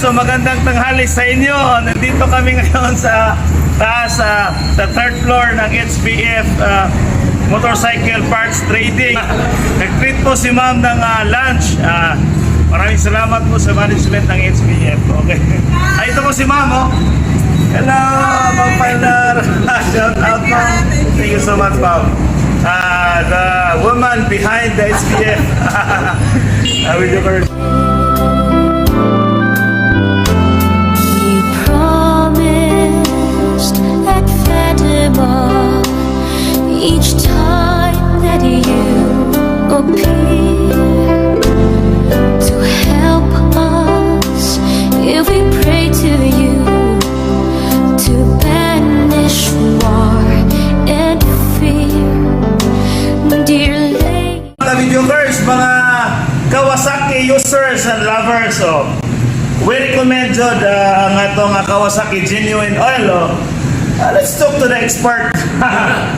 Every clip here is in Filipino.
so magandang tanghali sa inyo. Nandito kami ngayon sa taas, sa third floor ng HVF Motorcycle Parts Trading. Nag-treat po si ma'am ng lunch. Maraming salamat po sa management ng HVF. Okay. Ito po si ma'am, oh. Hello, Ma'am Pilar. Shout out, ma'am. Thank you so much, ma'am. The woman behind the HVF. Videokers. Each time that you appear to help us, if we pray to you to banish war and fear, dear Leyte. Mga Videokers, mga Kawasaki users and lovers, we recommend ang atong Kawasaki genuine oil. Let's talk to the expert,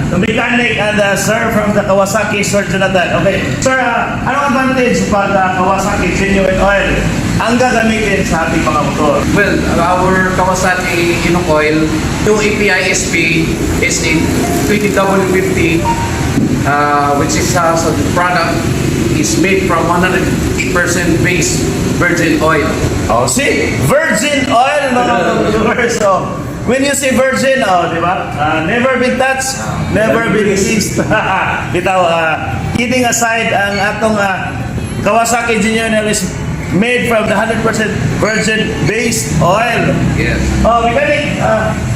the mechanic and sir from the Kawasaki, Sir Jonathan. Okay, sir, anong advantage pag Kawasaki genuine oil ang gagamitin sa ating mga motor? Well, our Kawasaki Oil, yung API-SP is a 20W50, which is so the product is made from 100% base virgin oil. Oh, see, virgin oil, mga viewers. So, when you say virgin, di ba? Never been touched, never been used. Bitaw, kidding aside, ang atong Kawasaki genuine oil is made from the 100% virgin based oil. Yes. Oh, mechanic,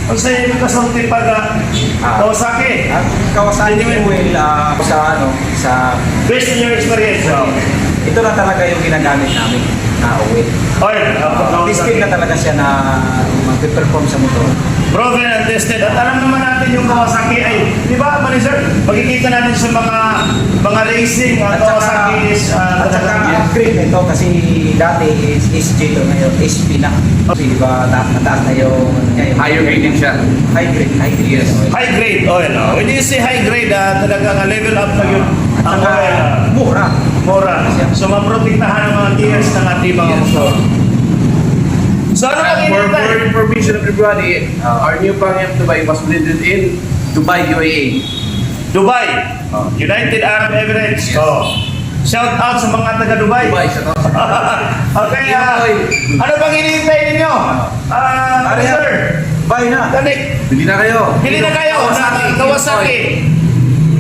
kung sa'yo yung kasulti pag Kawasaki. Kawasaki oil sa Based on your experience. ito na talaga yung ginagamit namin na oil. Oil. Tested na talaga siya na mag-perform sa motor. Proven and tested. At alam naman natin yung Kawasaki ay, di ba, manager? Magkikita natin sa mga racing, Kawasaki is at saka upgrade nito kasi dati is SG to ngayon, SP na. Kasi di ba, mataas na yung Higher rating siya. high grade. Yes. high grade oil. When you say high grade, talagang level up na yun. At Ang saka oil. mura. Mura. So, maprotektahan ang mga gears ng ating mga motor. So, ano And pang for inintay? information of everybody, our new Pang-F Dubai was blended in Dubai, UAE. Dubai. United Arab Emirates. Shout out sa mga taga Dubai. Dubai, siya to. Okay, ano pang inintay ninyo? Sir, Buy na. Tanik, Bili na kayo. bili na kayo ng Kawasaki.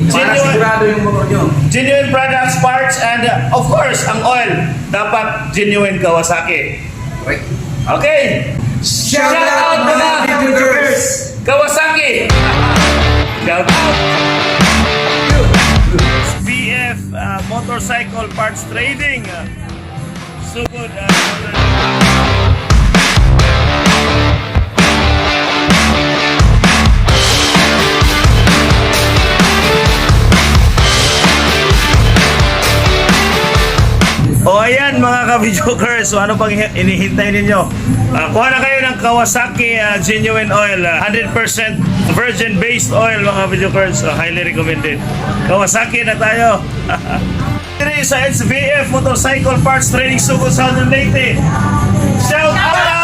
Para sigurado yung motor nyo. Genuine products, parts, and of course, ang oil. Dapat genuine Kawasaki. Okay. Okay. Shout out mga Videokers! Kawasaki! Shout out! HVF Motorcycle Parts Trading. Sogod. O ayan mga ka-Videokers, so ano pang inihintay ninyo? Kuha na kayo ng Kawasaki genuine oil, 100% virgin based oil mga Videokers, so highly recommended. Kawasaki na tayo. Dito sa HVF Motorcycle Parts Trading Sogod, Southern Leyte. Shout out!